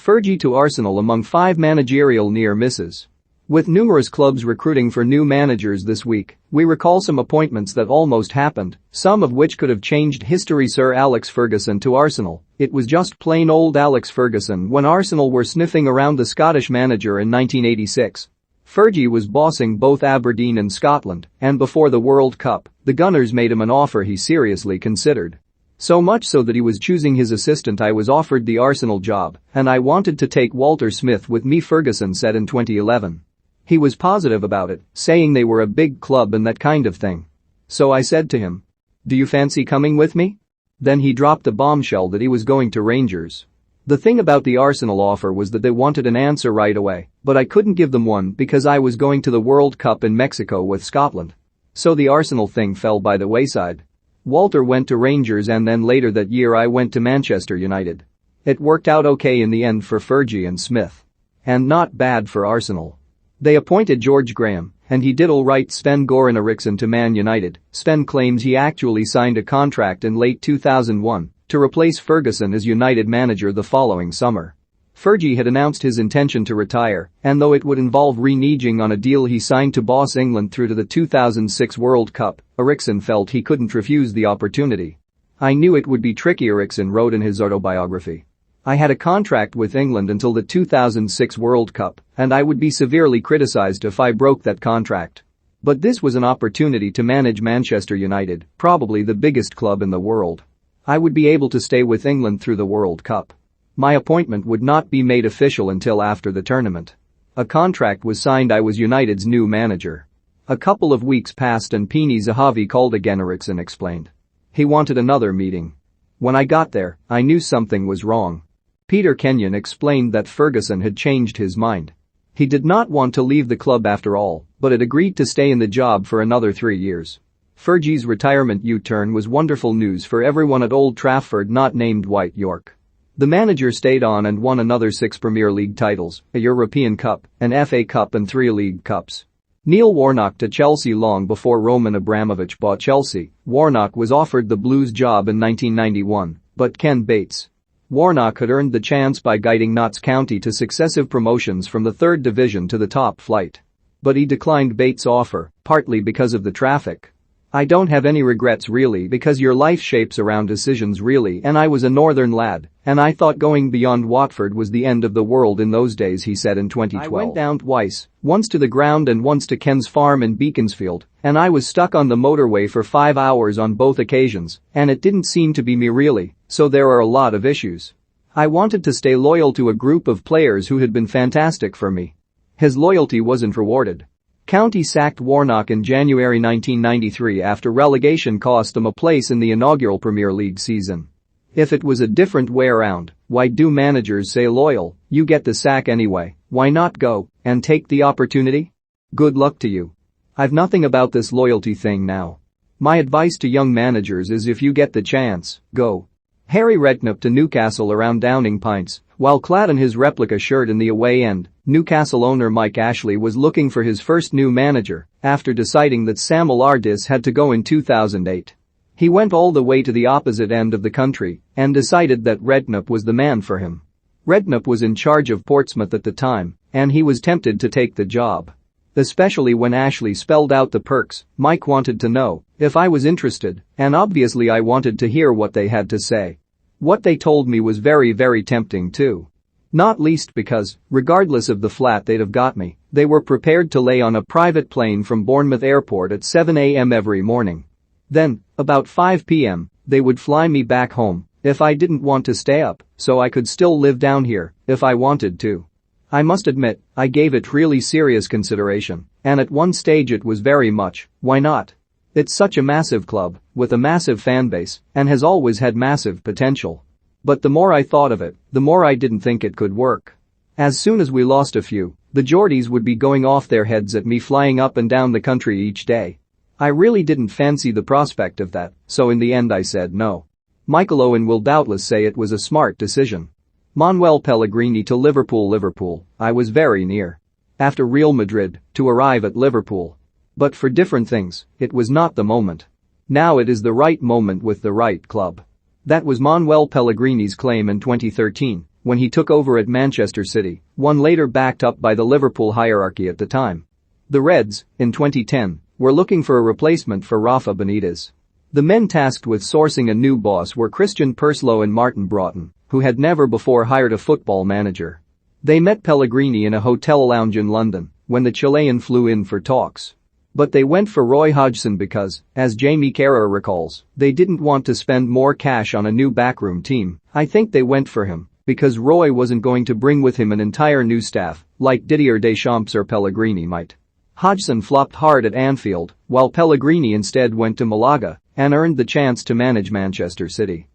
Fergie to Arsenal among 5 managerial near misses. With numerous clubs recruiting for new managers this week, we recall some appointments that almost happened, some of which could have changed history. Sir Alex Ferguson to Arsenal. It was just plain old Alex Ferguson when Arsenal were sniffing around the Scottish manager in 1986. Fergie was bossing both Aberdeen and Scotland, and before the World Cup, the Gunners made him an offer he seriously considered. So much so that he was choosing his assistant. I was offered the Arsenal job, and I wanted to take Walter Smith with me, Ferguson said in 2011. He was positive about it, saying they were a big club and that kind of thing. So I said to him, "Do you fancy coming with me?" Then he dropped the bombshell that he was going to Rangers. The thing about the Arsenal offer was that they wanted an answer right away, but I couldn't give them one because I was going to the World Cup in Mexico with Scotland. So the Arsenal thing fell by the wayside. Walter went to Rangers and then later that year I went to Manchester United. It worked out okay in the end for Fergie and Smith. And not bad for Arsenal. They appointed George Graham, and he did alright. Sven-Göran Eriksson to Man United. Sven claims he actually signed a contract in late 2001 to replace Ferguson as United manager the following summer. Fergie had announced his intention to retire, and though it would involve reneging on a deal he signed to boss England through to the 2006 World Cup, Eriksson felt he couldn't refuse the opportunity. "I knew it would be tricky," Eriksson wrote in his autobiography. "I had a contract with England until the 2006 World Cup, and I would be severely criticized if I broke that contract. But this was an opportunity to manage Manchester United, probably the biggest club in the world. I would be able to stay with England through the World Cup. My appointment would not be made official until after the tournament. A contract was signed. I was United's new manager. A couple of weeks passed and Pini Zahavi called again," Eriksson explained. "He wanted another meeting. When I got there, I knew something was wrong." Peter Kenyon explained that Ferguson had changed his mind. He did not want to leave the club after all, but had agreed to stay in the job for another 3 years. Fergie's retirement U-turn was wonderful news for everyone at Old Trafford not named White York. The manager stayed on and won another 6 Premier League titles, a European Cup, an FA Cup and 3 League Cups. Neil Warnock to Chelsea. Long before Roman Abramovich bought Chelsea, Warnock was offered the Blues job in 1991, but Ken Bates. Warnock had earned the chance by guiding Notts County to successive promotions from the 3rd division to the top flight. But he declined Bates' offer, partly because of the traffic. "I don't have any regrets really because your life shapes around decisions really, and I was a northern lad, and I thought going beyond Watford was the end of the world in those days," he said in 2012. "I went down twice, once to the ground and once to Ken's farm in Beaconsfield, and I was stuck on the motorway for 5 hours on both occasions, and it didn't seem to be me really, so there are a lot of issues. I wanted to stay loyal to a group of players who had been fantastic for me." His loyalty wasn't rewarded. County sacked Warnock in January 1993 after relegation cost them a place in the inaugural Premier League season. If it was a different way around, why do managers say loyal, you get the sack anyway, why not go and take the opportunity? Good luck to you. I've nothing about this loyalty thing now. My advice to young managers is if you get the chance, go. Harry Redknapp to Newcastle around Downing Pints. While clad in his replica shirt in the away end, Newcastle owner Mike Ashley was looking for his first new manager after deciding that Sam Allardyce had to go in 2008. He went all the way to the opposite end of the country and decided that Redknapp was the man for him. Redknapp was in charge of Portsmouth at the time, and he was tempted to take the job. Especially when Ashley spelled out the perks, Mike wanted to know if I was interested, and obviously I wanted to hear what they had to say. What they told me was very, very tempting too. Not least because, regardless of the flat they'd have got me, they were prepared to lay on a private plane from Bournemouth Airport at 7 a.m. every morning. Then, about 5 p.m., they would fly me back home if I didn't want to stay up, so I could still live down here if I wanted to. I must admit, I gave it really serious consideration, and at one stage it was very much, why not? It's such a massive club, with a massive fan base, and has always had massive potential. But the more I thought of it, the more I didn't think it could work. As soon as we lost a few, the Geordies would be going off their heads at me flying up and down the country each day. I really didn't fancy the prospect of that, so in the end I said no. Michael Owen will doubtless say it was a smart decision. Manuel Pellegrini to Liverpool. I was very near. After Real Madrid, to arrive at Liverpool. But for different things, it was not the moment. Now it is the right moment with the right club. That was Manuel Pellegrini's claim in 2013 when he took over at Manchester City, one later backed up by the Liverpool hierarchy at the time. The Reds, in 2010, were looking for a replacement for Rafa Benitez. The men tasked with sourcing a new boss were Christian Purslow and Martin Broughton, who had never before hired a football manager. They met Pellegrini in a hotel lounge in London when the Chilean flew in for talks. But they went for Roy Hodgson because, as Jamie Carragher recalls, they didn't want to spend more cash on a new backroom team. I think they went for him because Roy wasn't going to bring with him an entire new staff like Didier Deschamps or Pellegrini might. Hodgson flopped hard at Anfield, while Pellegrini instead went to Malaga and earned the chance to manage Manchester City.